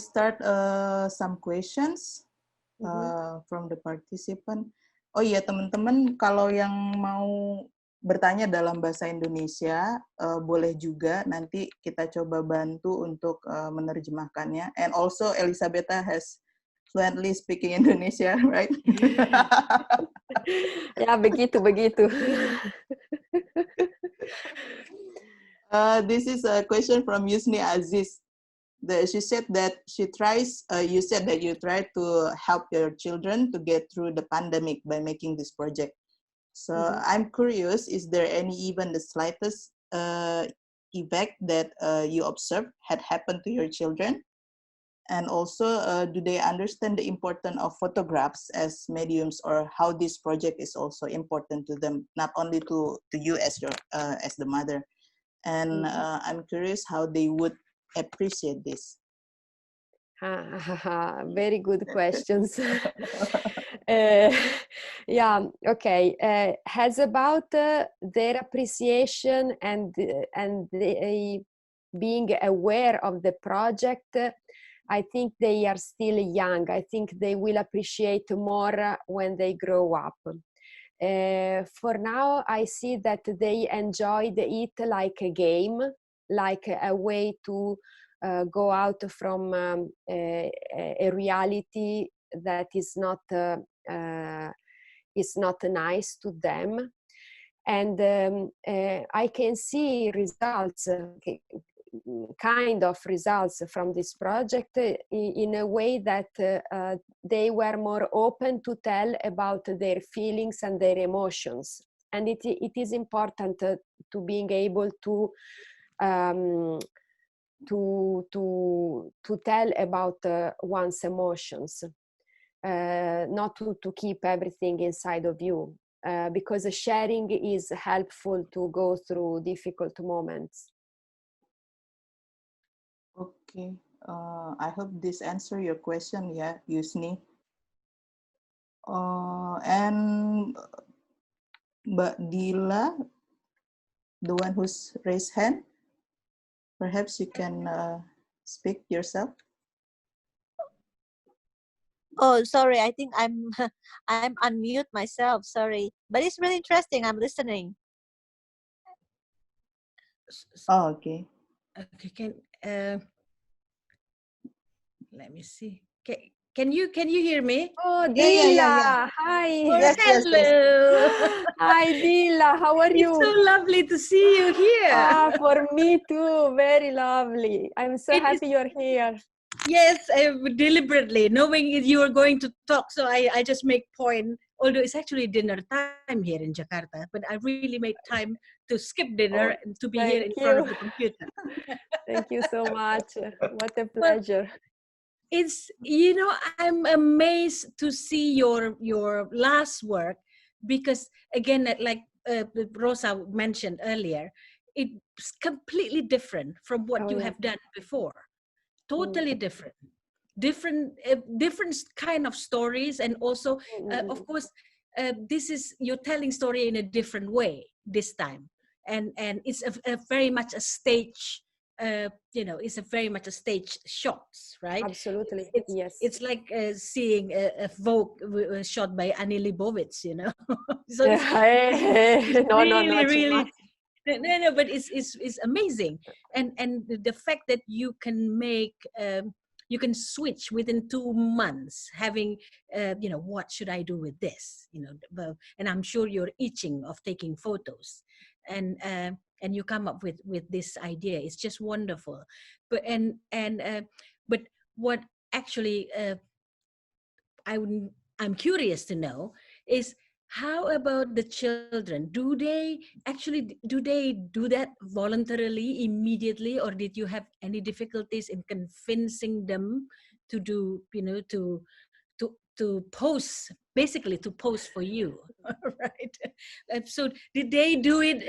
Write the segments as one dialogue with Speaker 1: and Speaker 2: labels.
Speaker 1: start some questions from the participant. Oh iya teman-teman, kalau yang mau bertanya dalam bahasa Indonesia, boleh juga nanti kita coba bantu untuk menerjemahkannya. And also Elisabetta has fluently speaking Indonesia, right?
Speaker 2: Ya, begitu.
Speaker 1: This is a question from Yusni Aziz. She said that she tries, you said that you try to help your children to get through the pandemic by making this project. So I'm curious, is there even the slightest effect that you observed had happened to your children? And also, do they understand the importance of photographs as mediums, or how this project is also important to them, not only to you as the mother? And I'm curious how they would appreciate this.
Speaker 2: Very good questions. Yeah, okay. As about their appreciation and being aware of the project, I think they are still young. I think they will appreciate more when they grow up. For now, I see that they enjoyed it like a game, like a way to go out from a reality that is not nice to them. And I can see results, kind of results from this project in a way that they were more open to tell about their feelings and their emotions. And it is important to being able to tell about one's emotions, not to keep everything inside of you, because sharing is helpful to go through difficult moments.
Speaker 1: Okay, I hope this answers your question, yeah, Yusni. And Mbak Dila, the one who's raised hand, perhaps you can speak yourself.
Speaker 3: Oh, sorry, I think I'm unmute myself, sorry. But it's really interesting, I'm listening.
Speaker 1: Oh, okay.
Speaker 4: Okay, let me see. Can you hear me?
Speaker 2: Oh, Dila,
Speaker 1: yeah.
Speaker 2: hi.
Speaker 4: Oh,
Speaker 1: Yes,
Speaker 4: hello.
Speaker 1: yes.
Speaker 2: Hi, Dila, how are you?
Speaker 4: It's so lovely to see you here.
Speaker 2: For me too, very lovely. I'm so happy you're here.
Speaker 4: Yes, deliberately, knowing you were going to talk, so I just make point, although it's actually dinner time here in Jakarta, but I really made time to skip dinner and to be here in front of the computer.
Speaker 2: Thank you so much. What a pleasure.
Speaker 4: Well, it's, you know, I'm amazed to see your last work, because again, like Rosa mentioned earlier, it's completely different from what you have done before. Totally different kind of stories, and also of course this is, you're telling story in a different way this time, and it's a very much a stage, you know, it's a very much a stage shots, right?
Speaker 2: Absolutely. Yes,
Speaker 4: it's like seeing a Vogue shot by Annie Leibovitz, you know. So it's really no, but it's amazing, and the fact that you can make you can switch within 2 months, having you know, what should I do with this, you know, and I'm sure you're itching of taking photos, and you come up with this idea. It's just wonderful. But but what actually I'm curious to know is, how about the children? Do they do that voluntarily, immediately, or did you have any difficulties in convincing them to do, you know, to pose, basically to pose for you? Right? So did they do it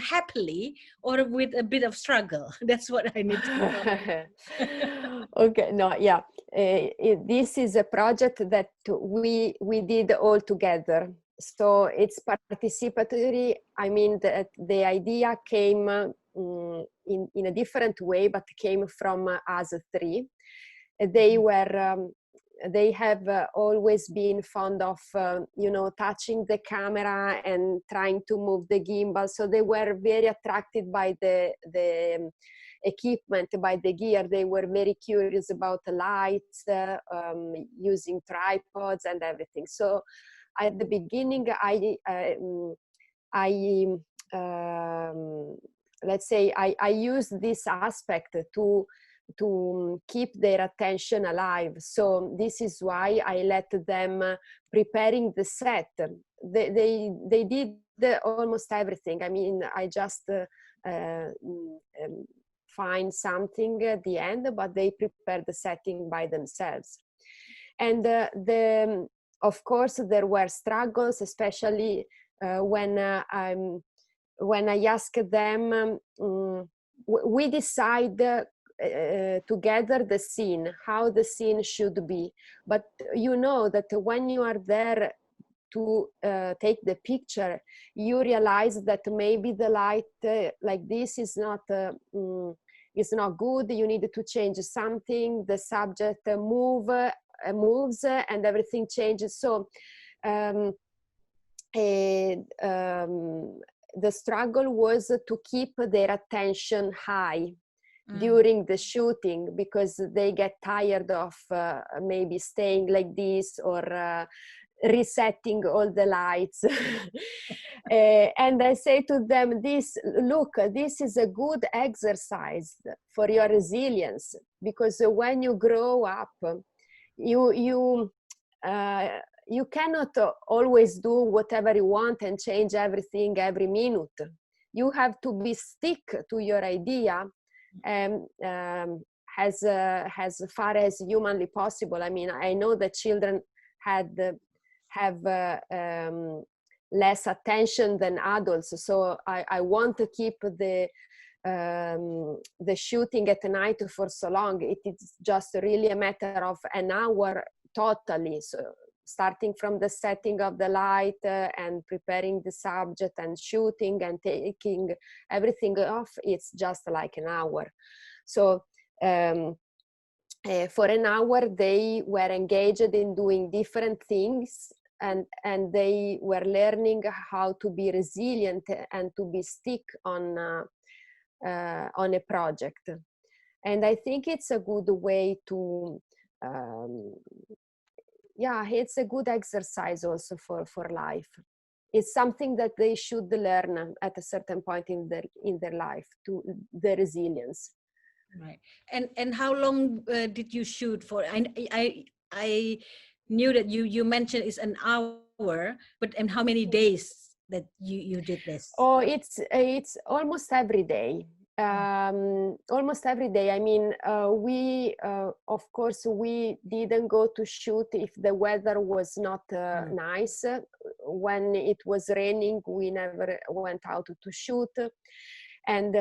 Speaker 4: happily, or with a bit of struggle? That's what I need to know.
Speaker 2: Okay, no, yeah. This is a project that we did all together. So it's participatory. I mean, the idea came in a different way, but came from us three. they were they have always been fond of touching the camera and trying to move the gimbal, so they were very attracted by the equipment, by the gear. They were very curious about the lights, using tripods and everything. So at the beginning, let's say I used this aspect to keep their attention alive. So this is why I let them preparing the set. They did almost everything. I mean, I just find something at the end, but they prepared the setting by themselves. And of course, there were struggles, especially when I asked them, we decide together the scene, how the scene should be. But you know that when you are there to take the picture, you realize that maybe the light like this is not good. You need to change something. The subject moves and everything changes. So the struggle was to keep their attention high during the shooting, because they get tired of maybe staying like this or resetting all the lights. And I say to them, this is a good exercise for your resilience, because when you grow up, you cannot always do whatever you want and change everything every minute. You have to be stick to your idea, as far as humanly possible. I mean, I know that children have less attention than adults, so I want to keep the shooting at night for so long. It is just really a matter of an hour totally. So starting from the setting of the light and preparing the subject and shooting and taking everything off, it's just like an hour. So for an hour they were engaged in doing different things, and they were learning how to be resilient and to be stick on a project. And I think it's a good way to it's a good exercise also for life. It's something that they should learn at a certain point in their life, to the resilience.
Speaker 4: Right. And how long did you shoot for? I knew that you mentioned it's an hour, but and how many days that you did this?
Speaker 2: Oh, it's almost every day. Almost every day. I mean, we of course we didn't go to shoot if the weather was not nice. When it was raining, we never went out to shoot. And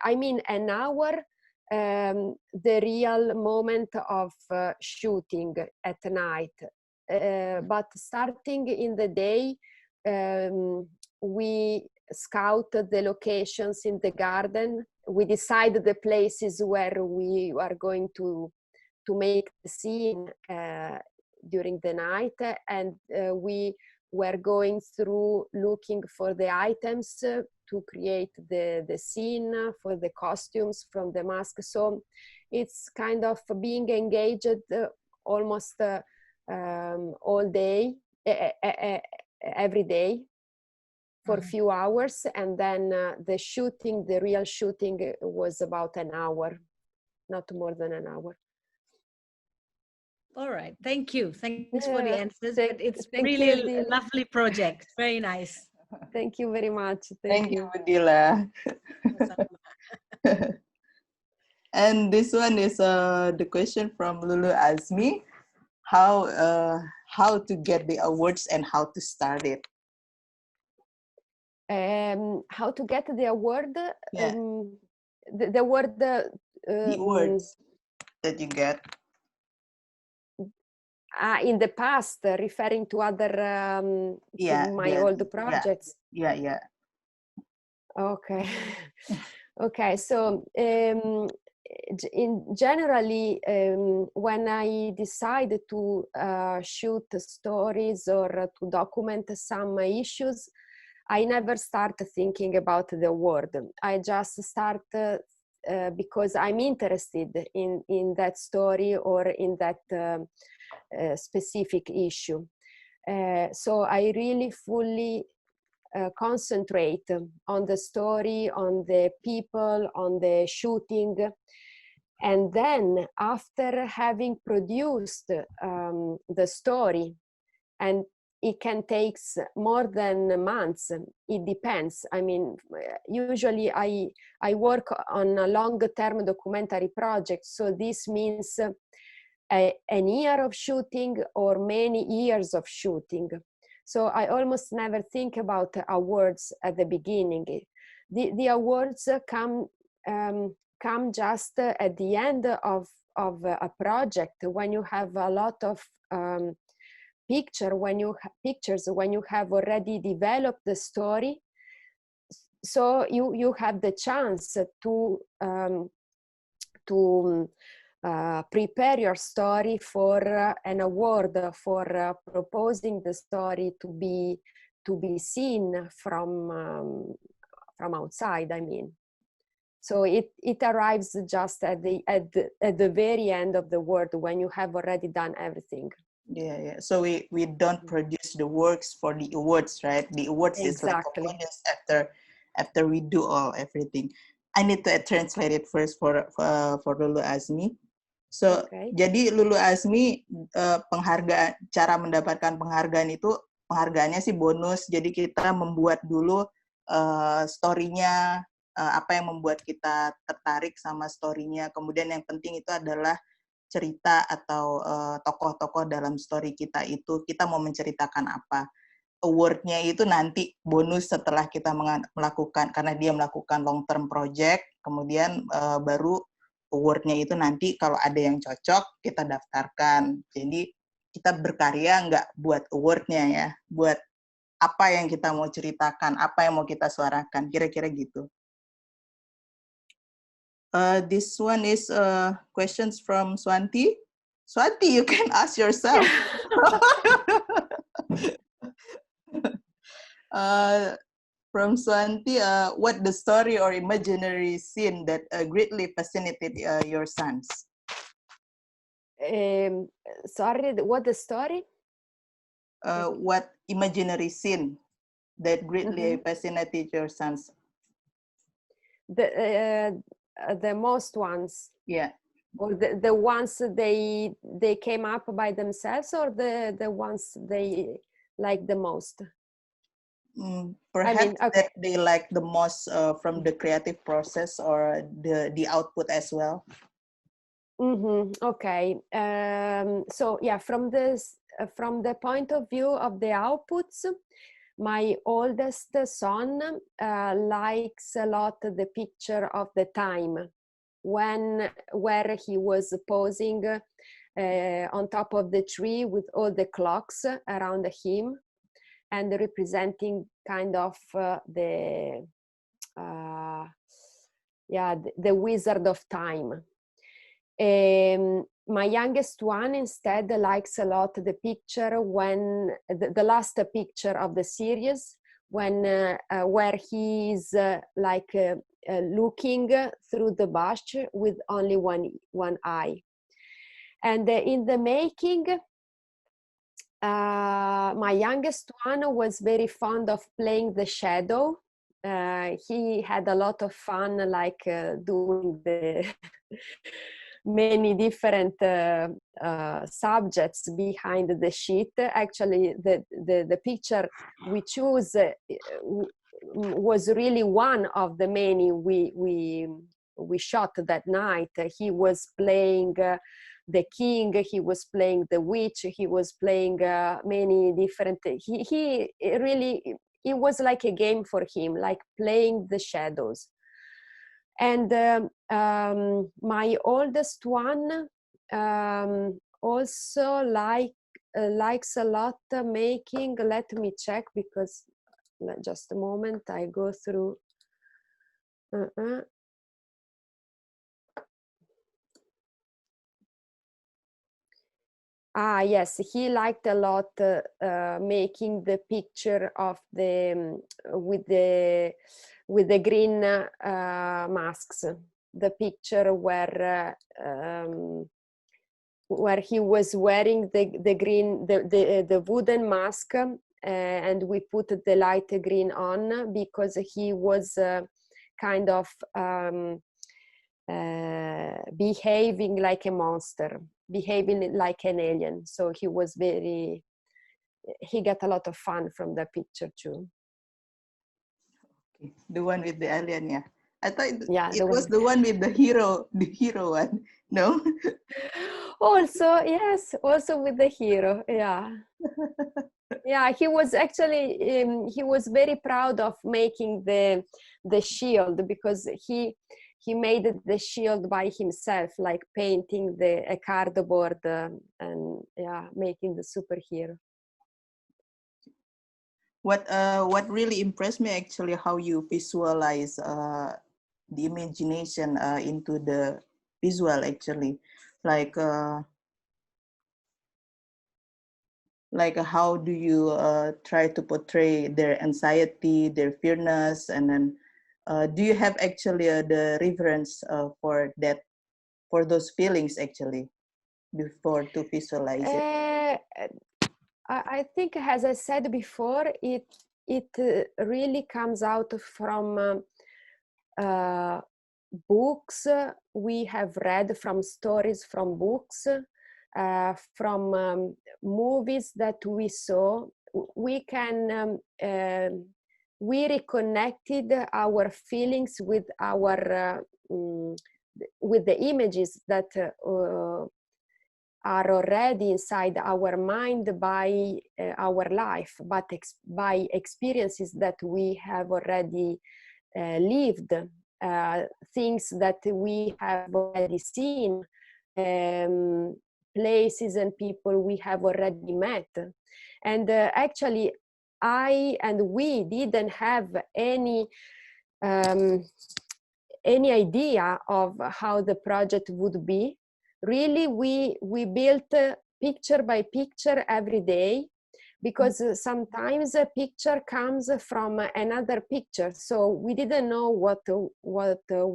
Speaker 2: I mean, an hour, the real moment of shooting at night. But starting in the day, we scout the locations in the garden. We decide the places where we are going to make the scene during the night, and we were going through looking for the items to create the scene, for the costumes, from the mask. So it's kind of being engaged almost all day, every day, for a few hours. And then the real shooting was about an hour, not more than an hour.
Speaker 4: All right, thank you. Thanks for the answers. But it's
Speaker 2: thank
Speaker 4: really
Speaker 2: you,
Speaker 4: a lovely project. Very nice.
Speaker 2: Thank you very much.
Speaker 1: Thank you, Budila. And this one is the question from Lulu Azmi: how to get the awards and how to start it?
Speaker 2: How to get the award?
Speaker 1: Yeah.
Speaker 2: The award.
Speaker 1: The awards that you get.
Speaker 2: In the past, referring to other to my old projects.
Speaker 1: Yeah.
Speaker 2: Okay. Okay, so generally, when I decide to shoot stories or to document some issues, I never start thinking about the award. I just start because I'm interested in that story or in that specific issue. So I really fully concentrate on the story, on the people, on the shooting. And then after having produced the story, and it can take more than months, it depends. I mean, usually I work on a long-term documentary project, so this means an year of shooting or many years of shooting. So I almost never think about awards at the beginning. The awards come just at the end of a project, when you have a lot of pictures, when you have already developed the story. So you have the chance to prepare your story for an award, for proposing the story to be seen from outside. I mean, so it arrives just at the very end of the work, when you have already done everything.
Speaker 1: Yeah. So we don't produce the works for the awards, right? The awards
Speaker 2: Exactly.
Speaker 1: is like a bonus after we do everything. I need to translate it first for Lulu Azmi. So
Speaker 2: Okay.
Speaker 1: jadi Lulu Azmi, penghargaan, cara mendapatkan penghargaan itu, penghargaannya sih bonus. Jadi kita membuat dulu story-nya, apa yang membuat kita tertarik sama story-nya. Kemudian yang penting itu adalah cerita atau tokoh-tokoh dalam story kita itu, kita mau menceritakan apa. Award-nya itu nanti bonus setelah kita melakukan, karena dia melakukan long term project, kemudian baru award-nya itu nanti kalau ada yang cocok kita daftarkan. Jadi kita berkarya nggak buat award-nya ya, buat apa yang kita mau ceritakan, apa yang mau kita suarakan, kira-kira gitu. This one is questions from Swanti. Swanti, you can ask yourself. From Swanti, what the story or imaginary scene that greatly fascinated your sons?
Speaker 2: Sorry, what the story?
Speaker 1: What imaginary scene that greatly fascinated your sons?
Speaker 2: The most ones.
Speaker 1: Yeah.
Speaker 2: Or the ones they came up by themselves, or the ones they like the most?
Speaker 1: Perhaps
Speaker 2: I mean, okay.
Speaker 1: that they like the most from the creative process or the output as well.
Speaker 2: Okay. So yeah, from the point of view of the outputs, my oldest son likes a lot the picture of the time where he was posing on top of the tree with all the clocks around him, and representing kind of the wizard of time. My youngest one instead likes a lot the picture when the last picture of the series, when where he is looking through the bush with only one eye. And in the making, my youngest one was very fond of playing the shadow. He had a lot of fun, doing the many different subjects behind the sheet. Actually, the picture we choose was really one of the many we shot that night. He was playing the king, he was playing the witch, he was playing many different. He really, it was like a game for him, like playing the shadows. And my oldest one also likes a lot making. Let me check, because just a moment, I go through. Ah, yes, he liked a lot making the picture of the with the green masks. The picture where he was wearing the green the wooden mask, and we put the light green on because he was kind of behaving like a monster, behaving like an alien. So he got a lot of fun from the picture too.
Speaker 1: Okay. The one with the alien, yeah. I thought
Speaker 2: Yeah,
Speaker 1: it was the one with the hero one. No?
Speaker 2: also, yes, also with the hero, yeah. Yeah, he was actually he was very proud of making the shield, because he made the shield by himself, like painting a cardboard and yeah, making the superhero.
Speaker 1: What really impressed me actually how you visualize the imagination into the visual actually, like how do you try to portray their anxiety, their fearness, and then do you have actually the reverence for those feelings actually before to visualize it?
Speaker 2: I think, as I said before, it really comes out from books we have read, from stories from books, from movies that we saw. We can we reconnected our feelings with with the images that are already inside our mind by our life, but by experiences that we have already lived, things that we have already seen, places and people we have already met. And actually, I and we didn't have any idea of how the project would be. Really, we built picture by picture every day, because sometimes a picture comes from another picture, so we didn't know what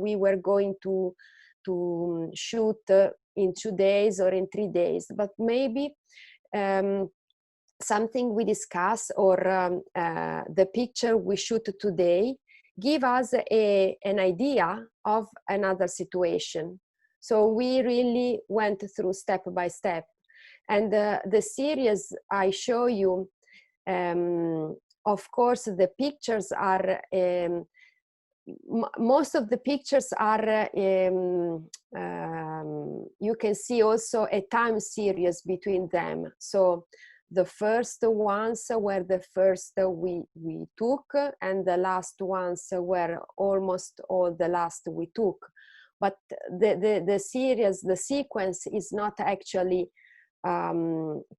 Speaker 2: we were going to shoot in 2 days or in 3 days, but maybe something we discuss or the picture we shoot today give us an idea of another situation. So we really went through step by step. And the series I show you, of course, the pictures are, most of the pictures are, you can see also a time series between them. So the first ones were the first we took, and the last ones were almost all the last we took. But the series, the sequence is not actually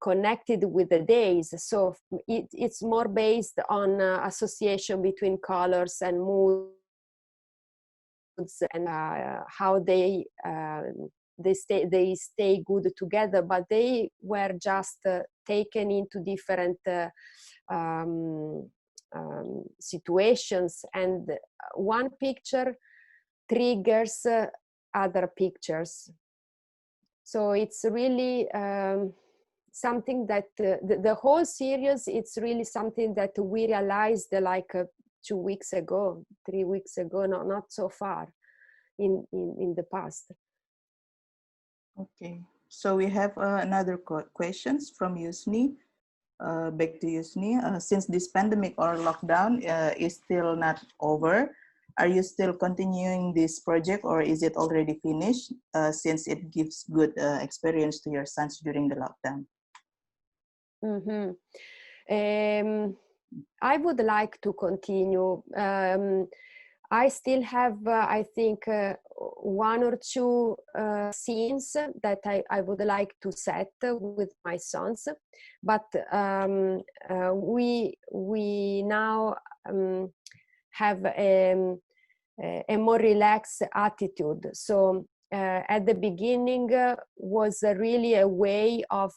Speaker 2: connected with the days, so it's more based on association between colors and moods, and how they stay good together, but they were just taken into different situations, and one picture triggers other pictures. So it's really something that the whole series, it's really something that we realized like 2 weeks ago, 3 weeks ago, not so far in the past.
Speaker 1: Okay, so we have another questions from Yusni. Back to Yusni. Since this pandemic or lockdown is still not over, are you still continuing this project, or is it already finished since it gives good experience to your sons during the lockdown?
Speaker 2: I would like to continue. I still have, I think, 1 or 2 scenes that I would like to set with my sons, but we now have a more relaxed attitude. So at the beginning was really a way of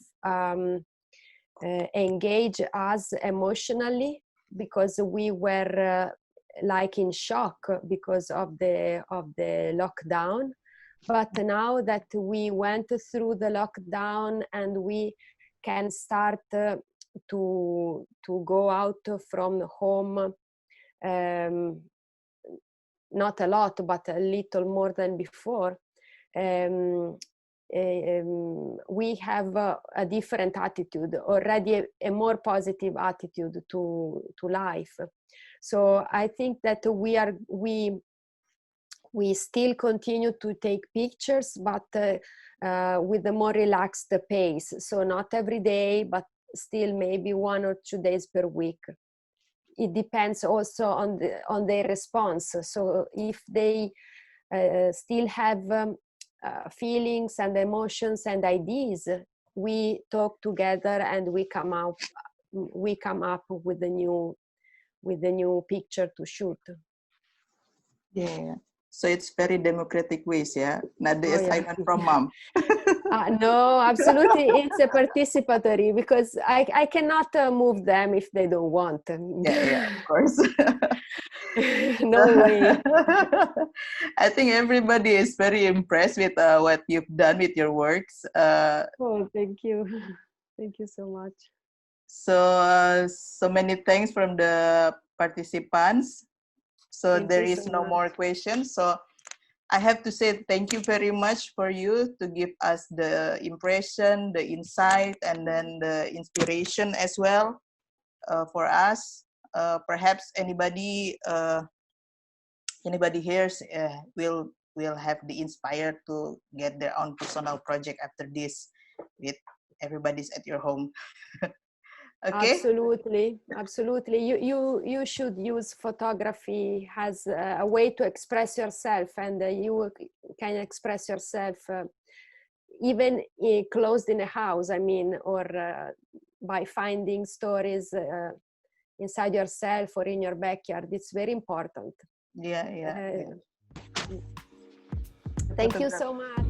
Speaker 2: engage us emotionally, because we were like in shock because of the lockdown. But now that we went through the lockdown and we can start to go out from home, not a lot, but a little more than before, we have a different attitude already, a more positive attitude to life. So I think that we still continue to take pictures, but with a more relaxed pace. So not every day, but still maybe 1 or 2 days per week. It depends also on their response. So if they still have feelings and emotions and ideas, we talk together and we come up with a new picture to shoot.
Speaker 1: Yeah. So it's very democratic ways, yeah? Not the
Speaker 2: Oh, yeah.
Speaker 1: assignment from mom.
Speaker 2: No, absolutely. It's a participatory, because I cannot move them if they don't want.
Speaker 1: Yeah, of course.
Speaker 2: No way.
Speaker 1: I think everybody is very impressed with what you've done with your works.
Speaker 2: Oh, thank you. Thank you so much.
Speaker 1: So many thanks from the participants. So
Speaker 2: Thank
Speaker 1: there
Speaker 2: you
Speaker 1: is
Speaker 2: so
Speaker 1: no
Speaker 2: much.
Speaker 1: more questions. So I have to say thank you very much for you to give us the impression, the insight, and then the inspiration as well for us. Perhaps anybody here will have the inspired to get their own personal project after this, with everybody's at your home. Okay.
Speaker 2: Absolutely. You should use photography as a way to express yourself, and you can express yourself even closed in a house. I mean, or by finding stories inside yourself or in your backyard. It's very important.
Speaker 1: Yeah.
Speaker 2: Thank you so much.